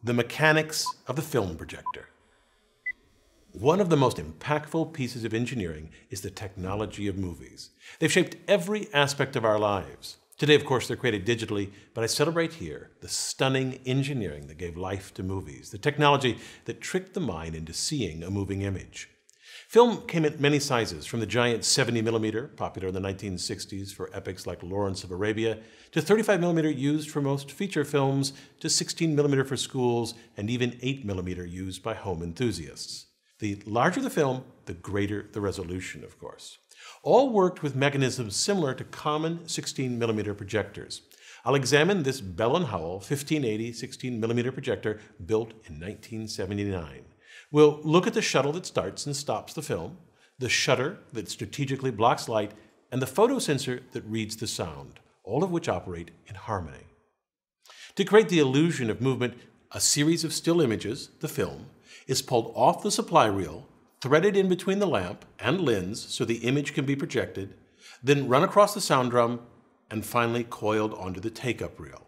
The mechanics of the film projector. One of the most impactful pieces of engineering is the technology of movies. They've shaped every aspect of our lives. Today, of course, they're created digitally, but I celebrate here the stunning engineering that gave life to movies, the technology that tricked the mind into seeing a moving image. Film came in many sizes, from the giant 70mm, popular in the 1960s for epics like Lawrence of Arabia, to 35mm used for most feature films, to 16mm for schools, and even 8mm used by home enthusiasts. The larger the film, the greater the resolution, of course. All worked with mechanisms similar to common 16mm projectors. I'll examine this Bell & Howell 1580 16mm projector built in 1979. We'll look at the shuttle that starts and stops the film, the shutter that strategically blocks light, and the photosensor that reads the sound, all of which operate in harmony. To create the illusion of movement, a series of still images, the film, is pulled off the supply reel, threaded in between the lamp and lens so the image can be projected, then run across the sound drum, and finally coiled onto the take-up reel.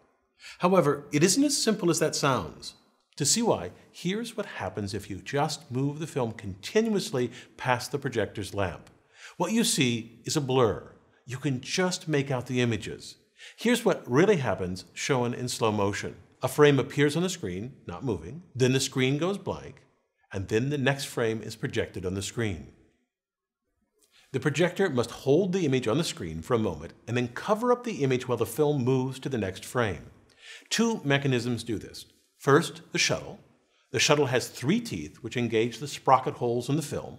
However, it isn't as simple as that sounds. To see why, here's what happens if you just move the film continuously past the projector's lamp. What you see is a blur. You can just make out the images. Here's what really happens shown in slow motion. A frame appears on the screen, not moving, then the screen goes blank, and then the next frame is projected on the screen. The projector must hold the image on the screen for a moment and then cover up the image while the film moves to the next frame. Two mechanisms do this. First, the shuttle. The shuttle has 3 teeth which engage the sprocket holes in the film.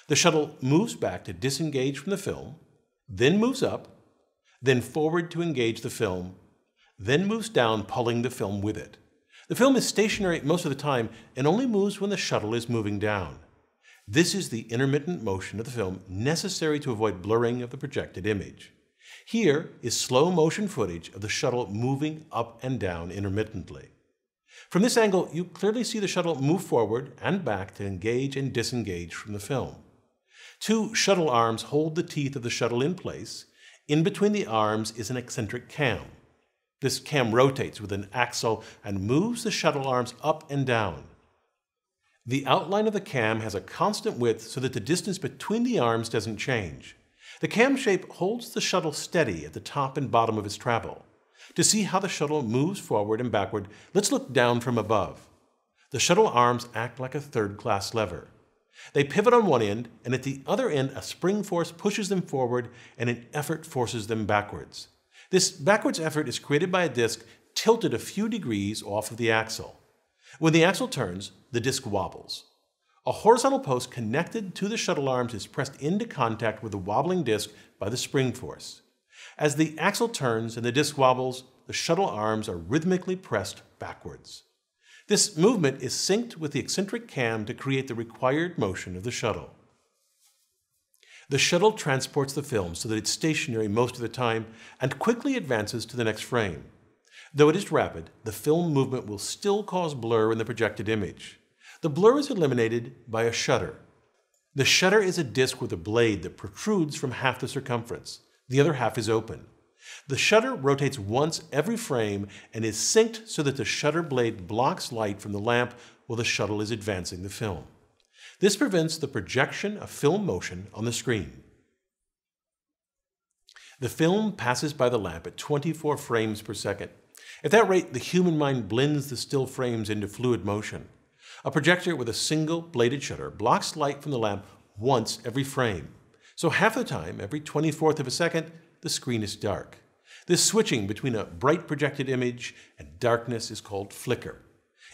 The shuttle moves back to disengage from the film, then moves up, then forward to engage the film, then moves down, pulling the film with it. The film is stationary most of the time and only moves when the shuttle is moving down. This is the intermittent motion of the film necessary to avoid blurring of the projected image. Here is slow motion footage of the shuttle moving up and down intermittently. From this angle, you clearly see the shuttle move forward and back to engage and disengage from the film. 2 shuttle arms hold the teeth of the shuttle in place. In between the arms is an eccentric cam. This cam rotates with an axle and moves the shuttle arms up and down. The outline of the cam has a constant width so that the distance between the arms doesn't change. The cam shape holds the shuttle steady at the top and bottom of its travel. To see how the shuttle moves forward and backward, let's look down from above. The shuttle arms act like a third-class lever. They pivot on one end, and at the other end, a spring force pushes them forward and an effort forces them backwards. This backwards effort is created by a disc tilted a few degrees off of the axle. When the axle turns, the disc wobbles. A horizontal post connected to the shuttle arms is pressed into contact with the wobbling disc by the spring force. As the axle turns and the disc wobbles, the shuttle arms are rhythmically pressed backwards. This movement is synced with the eccentric cam to create the required motion of the shuttle. The shuttle transports the film so that it's stationary most of the time and quickly advances to the next frame. Though it is rapid, the film movement will still cause blur in the projected image. The blur is eliminated by a shutter. The shutter is a disc with a blade that protrudes from half the circumference. The other half is open. The shutter rotates once every frame and is synced so that the shutter blade blocks light from the lamp while the shuttle is advancing the film. This prevents the projection of film motion on the screen. The film passes by the lamp at 24 frames per second. At that rate, the human mind blends the still frames into fluid motion. A projector with a single bladed shutter blocks light from the lamp once every frame. So half the time, every 24th of a second, the screen is dark. This switching between a bright projected image and darkness is called flicker.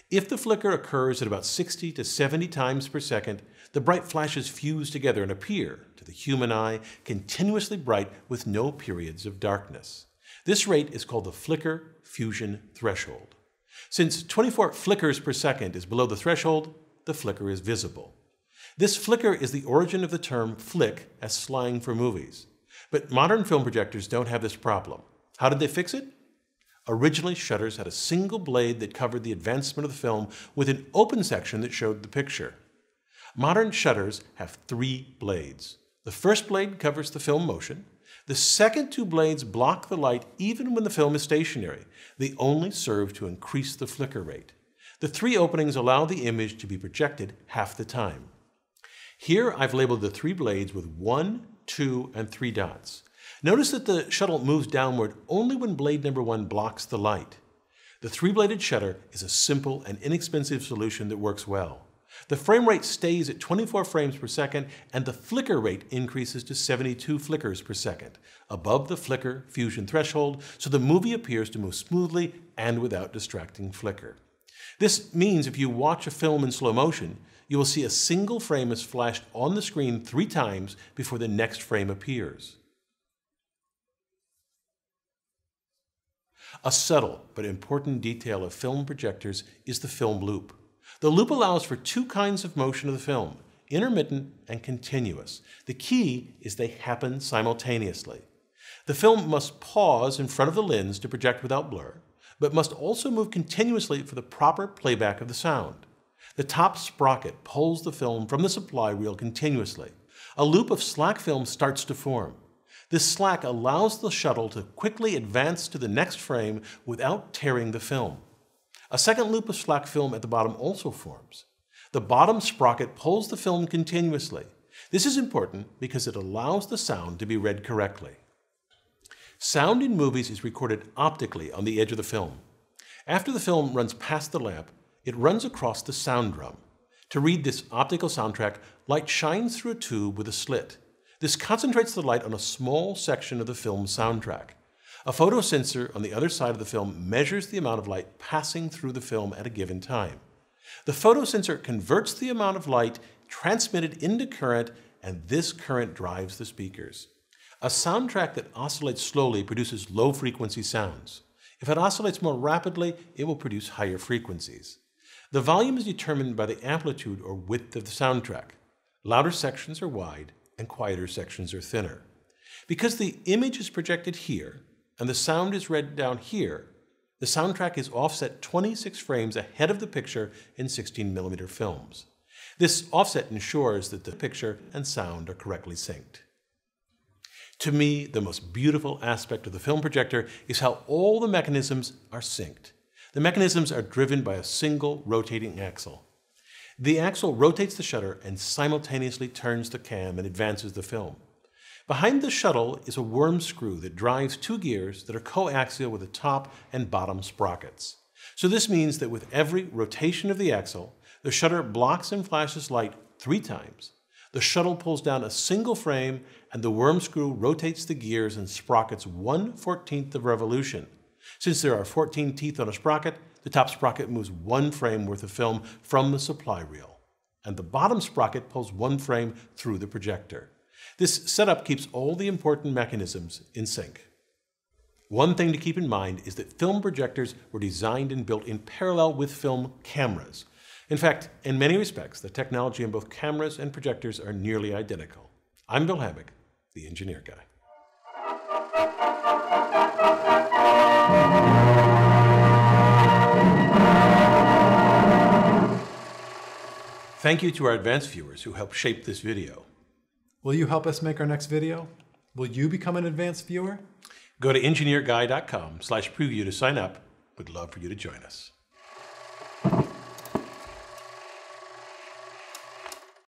If the flicker occurs at about 60 to 70 times per second, the bright flashes fuse together and appear, to the human eye, continuously bright with no periods of darkness. This rate is called the flicker fusion threshold. Since 24 flickers per second is below the threshold, the flicker is visible. This flicker is the origin of the term flick as slang for movies. But modern film projectors don't have this problem. How did they fix it? Originally, shutters had a single blade that covered the advancement of the film with an open section that showed the picture. Modern shutters have 3 blades. The first blade covers the film motion. The second 2 blades block the light even when the film is stationary. They only serve to increase the flicker rate. The 3 openings allow the image to be projected half the time. Here I've labeled the 3 blades with 1, 2, and 3 dots. Notice that the shuttle moves downward only when blade number 1 blocks the light. The 3-bladed shutter is a simple and inexpensive solution that works well. The frame rate stays at 24 frames per second, and the flicker rate increases to 72 flickers per second, above the flicker fusion threshold, so the movie appears to move smoothly and without distracting flicker. This means if you watch a film in slow motion, you will see a single frame is flashed on the screen 3 times before the next frame appears. A subtle but important detail of film projectors is the film loop. The loop allows for 2 kinds of motion of the film, intermittent and continuous. The key is they happen simultaneously. The film must pause in front of the lens to project without blur, but must also move continuously for the proper playback of the sound. The top sprocket pulls the film from the supply reel continuously. A loop of slack film starts to form. This slack allows the shuttle to quickly advance to the next frame without tearing the film. A second loop of slack film at the bottom also forms. The bottom sprocket pulls the film continuously. This is important because it allows the sound to be read correctly. Sound in movies is recorded optically on the edge of the film. After the film runs past the lamp, it runs across the sound drum. To read this optical soundtrack, light shines through a tube with a slit. This concentrates the light on a small section of the film's soundtrack. A photosensor on the other side of the film measures the amount of light passing through the film at a given time. The photosensor converts the amount of light transmitted into current, and this current drives the speakers. A soundtrack that oscillates slowly produces low-frequency sounds. If it oscillates more rapidly, it will produce higher frequencies. The volume is determined by the amplitude or width of the soundtrack. Louder sections are wide, and quieter sections are thinner. Because the image is projected here, and the sound is read down here, the soundtrack is offset 26 frames ahead of the picture in 16mm films. This offset ensures that the picture and sound are correctly synced. To me, the most beautiful aspect of the film projector is how all the mechanisms are synced. The mechanisms are driven by a single rotating axle. The axle rotates the shutter and simultaneously turns the cam and advances the film. Behind the shuttle is a worm screw that drives 2 gears that are coaxial with the top and bottom sprockets. So this means that with every rotation of the axle, the shutter blocks and flashes light 3 times. The shuttle pulls down a single frame, and the worm screw rotates the gears and sprockets 1/14 of revolution. Since there are 14 teeth on a sprocket, the top sprocket moves 1 frame worth of film from the supply reel, and the bottom sprocket pulls 1 frame through the projector. This setup keeps all the important mechanisms in sync. One thing to keep in mind is that film projectors were designed and built in parallel with film cameras. In fact, in many respects, the technology in both cameras and projectors are nearly identical. I'm Bill Hammack, the Engineer Guy. Thank you to our advanced viewers who helped shape this video. Will you help us make our next video? Will you become an advanced viewer? Go to engineerguy.com/preview to sign up. We'd love for you to join us.